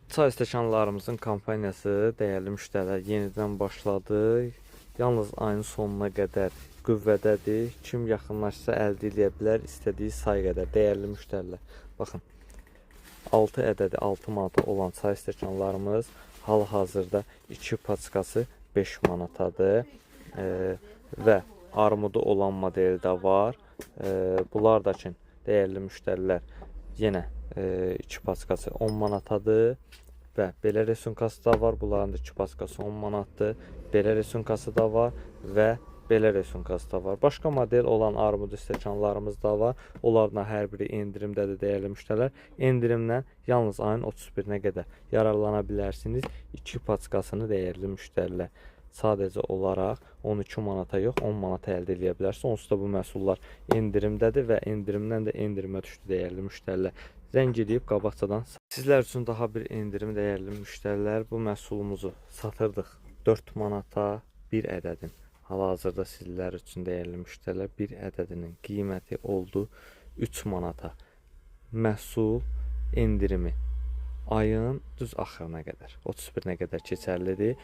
Çay stəkanlarımızın kampaniyası, dəyərli müştərilər, yenidən başladı. Yalnız ayın sonuna qədər qüvvədədir. Kim yaxınlaşsa əldə edə bilər istədiyi say qədər. Dəyərli müştərilər, baxın. 6 ədədi 6 manata olan çay stəkanlarımız hal-hazırda 2 paçkası 5 manatadır. Və armudu olan modeli də var. Bunlar da ki, dəyərli müştərilər, yenə 2 paçkası 10 manatadır. Və belə resunkası da var. Bunların da 2 paçkası 10 manatdır. Belə resunkası da var və belə resunkası da var. Başqa model olan armudu stəkanlarımız da var. Onlardan hər biri endirimdədir, dəyərli müştərilər. Endirimdən yalnız ayın 31-nə qədər yararlana bilərsiniz. 2 paçkasını, dəyərli müştərilər, sadəcə olaraq 12 manata yox, 10 manata əldə edə bilərsiniz. Onsuz da bu məhsullar endirimdədir və endirimdən də endirimə düşdü, dəyərli müştərilər. Zəng edib qabaqcadan sizlər üçün daha bir endirim, dəyərli müştərilər. Bu məhsulumuzu satırdıq 4 manata bir ədədin. Hal-hazırda sizlər üçün, dəyərli müştərilər, bir ədədinin qiyməti oldu 3 manata. Məhsul endirimi ayın düz axırına qədər, 31-nə qədər keçərlidir.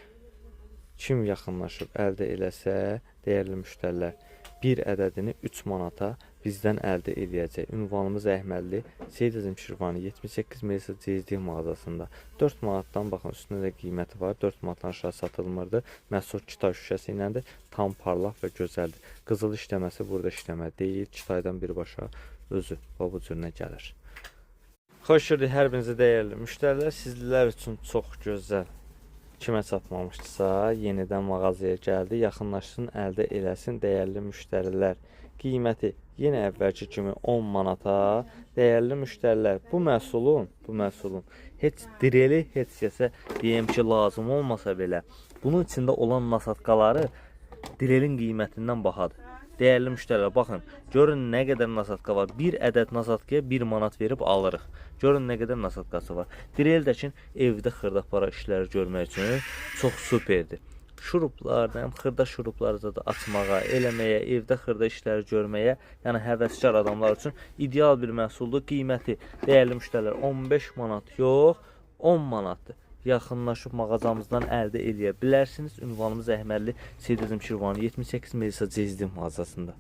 Kim yaxınlaşıb əldə eləsə, dəyərli müştərilər, bir ədədini 3 manata bizdən əldə edəcək. Ünvanımız Əhmədli, Seyid Əzim Şirvani 78 Melisa Cezdiyev mağazasında 4 manatdan, baxın, üstündə də qiyməti var. 4 manatdan aşağı satılmırdı. Məhsul Kitay şüşəsi iləndir. Tam parlaq və gözəldir. Qızıl işləməsi burada işləmə deyil. Kitaydan birbaşa özü bu cürünə gəlir. Xoş gördük hər birinizi, dəyərli müştərilər. Sizlər üçün çox gözəl, kimə çatmamışdısa, yenidən mağazaya gəldi. Yaxınlaşsın, əldə eləsin, dəyərli müştərilər. Qiyməti yenə əvvəlki kimi 10 manata. Dəyərli müştərilər, bu məhsulun heç direli, heç kəsə deyəm ki, lazım olmasa belə, bunun içində olan nasatqaları direlin qiymətindən bahadır. Dəyərli müştərilər, baxın, görün nə qədər nasatqa var. Bir ədəd nasatkaya 1 manat verib alırıq. Görün nə qədər nasatqası var. Direl də ki, evdə xırda-para işləri görmək üçün çox superdir. Şuruplar, xırda şurupları da açmağa, eləməyə, evdə xırda işləri görməyə, yəni həvəskar adamlar üçün ideal bir məhsuldur. Qiyməti, dəyərli müştərilər, 15 manat yox, 10 manatdır. Yaxınlaşıb mağazamızdan əldə edə bilərsiniz. Ünvanımız Əhmədli, Seyid Əzim Şirvani 78 Melisa Cezdiyev mağazasında.